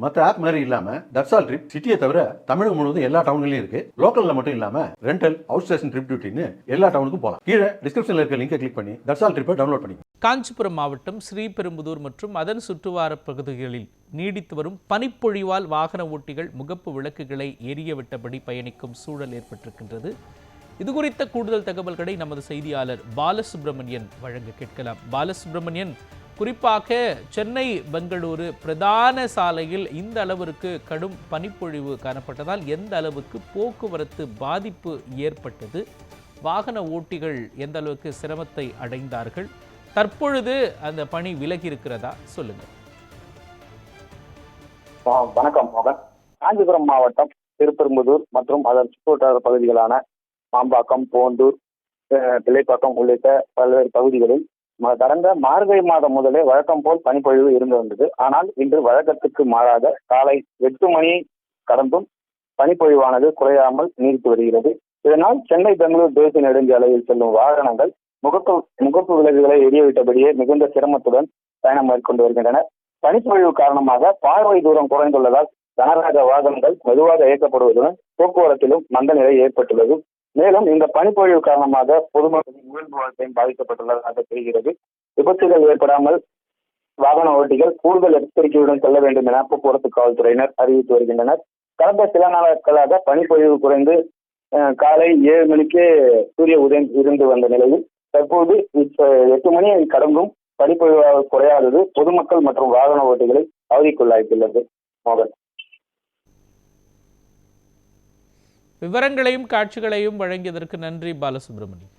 மற்ற ஆப் மாதிரி இல்லாம தட்சால் ட்ரிப் சிட்டியை தவிர தமிழகம் முழுவதும் எல்லா டவுன்லயும் இருக்கு. லோக்கல்ல மட்டும் இல்லாம ரெண்டல், அவுட் ஸ்டேஷன் ட்ரிப் டியூட்டின்னு எல்லா டவுனுக்கும் போகலாம். கீழே டிஸ்கிரிப்ஷன்ல இருக்க லிங்கை கிளிக் பண்ணி தட்சால் ட்ரிப்பை டவுன்லோட் பண்ணி. காஞ்சிபுரம் மாவட்டம் ஸ்ரீபெரும்புதூர் மற்றும் அதன் சுற்றுவார பகுதிகளில் நீடித்து வரும் பனிப்பொழிவால் வாகன ஓட்டிகள் முகப்பு விளக்குகளை எரியவிட்டபடி பயணிக்கும் சூழல் ஏற்பட்டிருக்கின்றது. இது குறித்த கூடுதல் தகவல்களை நமது செய்தியாளர் பாலசுப்ரமணியன் வழங்க கேட்கலாம். பாலசுப்ரமணியன், குறிப்பாக சென்னை பெங்களூரு பிரதான சாலையில் இந்த அளவிற்கு கடும் பனிப்பொழிவு காணப்பட்டதால் எந்த அளவுக்கு போக்குவரத்து பாதிப்பு ஏற்பட்டது, வாகன ஓட்டிகள் எந்த அளவுக்கு சிரமத்தை அடைந்தார்கள், தற்பொழுது அந்த பனி விலகி இருக்கிறதா சொல்லுங்க. வணக்கம் மோகன். காஞ்சிபுரம் மாவட்டம் திருப்பெரும்புதூர் மற்றும் அதன் சுற்றுவட்டார பகுதிகளான மாம்பாக்கம், போந்தூர், பிள்ளைப்பாக்கம் உள்ளிட்ட பல்வேறு பகுதிகளில் கடந்த மார்கழி மாதம் முதலே வழக்கம் போல் பனிப்பொழிவு இருந்து வந்தது. ஆனால் இன்று வழக்கத்துக்கு மாறாக காலை 8 மணி கடந்தும் பனிப்பொழிவானது குறையாமல் நீடித்து வருகிறது. இதனால் சென்னை பெங்களூர் தேசிய நெடுஞ்சாலையில் செல்லும் வாகனங்கள் முகப்பு விளக்குகளை எரியவிட்டபடியே மிகுந்த சிரமத்துடன் பயணம் மேற்கொண்டு வருகின்றனர். பனிப்பொழிவு காரணமாக பார்வை தூரம் குறைந்துள்ளதால் கனரக வாகனங்கள் மெதுவாக இயக்கப்படுவதுடன் போக்குவரத்திலும் மந்த நிலை ஏற்பட்டுள்ளது. மேலும் இந்த பனிப்பொழிவு காரணமாக பொதுமக்களின் இயல்பு வாழ்க்கையும் பாதிக்கப்பட்டுள்ளதாக தெரிகிறது. விபத்துகள் ஏற்படாமல் வாகன ஓட்டிகள் கூடுதல் எச்சரிக்கையுடன் செல்ல வேண்டும் என போக்குவரத்து காவல்துறையினர் அறிவித்து வருகின்றனர். கடந்த சில நாட்களாக பனிப்பொழிவு குறைந்து காலை 7 மணிக்கே சூரிய உதயம் இருந்து வந்த நிலையில் தற்போது 8 மணி கடந்தும் பனிப்பொழிவு குறையாதது பொதுமக்கள் மற்றும் வாகன ஓட்டிகளை அவதிக்குள்ளாக்கியுள்ளது. மோகன், விவரங்களையும் காட்சிகளையும் வழங்கியதற்கு நன்றி பாலசுப்ரமணியன்.